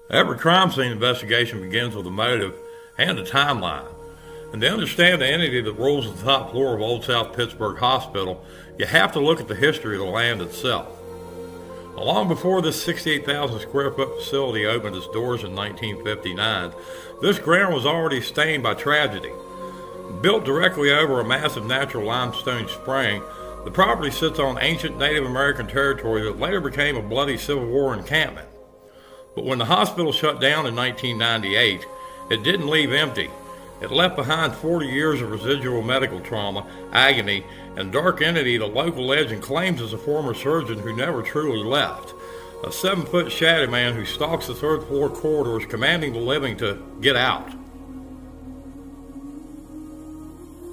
Every crime scene investigation begins with a motive and a timeline. And to understand the entity that rules the top floor of Old South Pittsburgh Hospital, you have to look at the history of the land itself. Long before this 68,000 square foot facility opened its doors in 1959, this ground was already stained by tragedy. Built directly over a massive natural limestone spring, the property sits on ancient Native American territory that later became a bloody Civil War encampment. But when the hospital shut down in 1998, it didn't leave empty. It left behind 40 years of residual medical trauma, agony, and dark entity the local legend claims as a former surgeon who never truly left. A 7-foot shadow man who stalks the third floor corridors commanding the living to get out.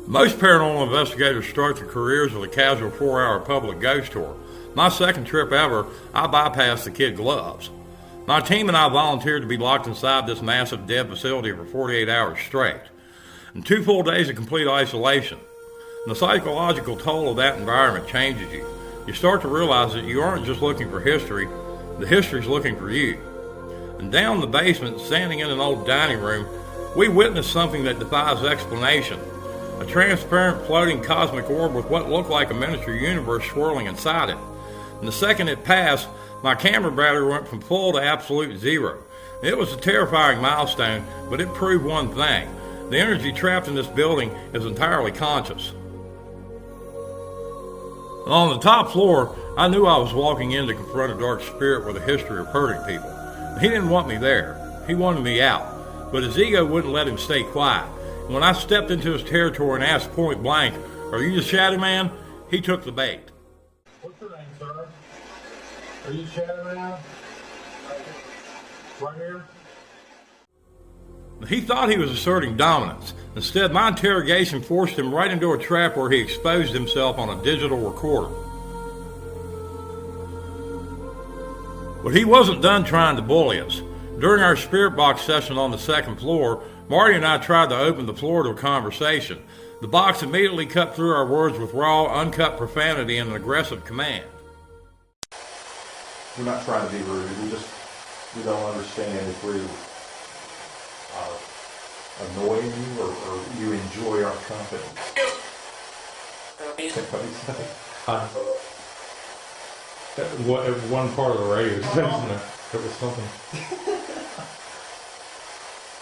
Most paranormal investigators start their careers with a casual 4-hour public ghost tour. My second trip ever, I bypassed the kid gloves. My team and I volunteered to be locked inside this massive dead facility for 48 hours straight, and 2 full days of complete isolation. And the psychological toll of that environment changes you. You start to realize that you aren't just looking for history, the history's looking for you. And down in the basement, standing in an old dining room, we witnessed something that defies explanation. A transparent floating cosmic orb with what looked like a miniature universe swirling inside it. And the second it passed, my camera battery went from full to absolute zero. It was a terrifying milestone, but it proved one thing. The energy trapped in this building is entirely conscious. On the top floor, I knew I was walking in to confront a dark spirit with a history of hurting people. He didn't want me there. He wanted me out. But his ego wouldn't let him stay quiet. And when I stepped into his territory and asked point blank, "Are you the Shadow Man?" he took the bait. "What's your name, sir? Are you the Shadow Man? Right here?" He thought he was asserting dominance. Instead, my interrogation forced him right into a trap where he exposed himself on a digital recorder. But he wasn't done trying to bully us. During our spirit box session on the second floor, Marty and I tried to open the floor to a conversation. The box immediately cut through our words with raw, uncut profanity and an aggressive command. We're not trying to be rude. We don't understand if we're annoying you or you enjoy our company. That was one part of the radio, wasn't it? There was something.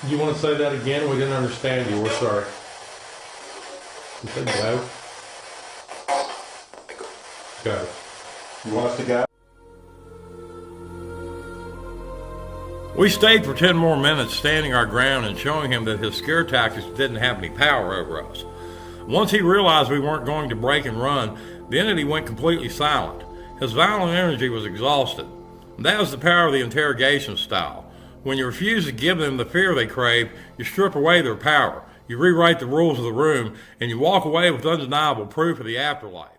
You want to say that again? We didn't understand you. We're sorry. You said go. Go. You want us to go? We stayed for 10 more minutes, standing our ground and showing him that his scare tactics didn't have any power over us. Once he realized we weren't going to break and run, the entity went completely silent. His violent energy was exhausted. That was the power of the interrogation style. When you refuse to give them the fear they crave, you strip away their power. You rewrite the rules of the room, and you walk away with undeniable proof of the afterlife.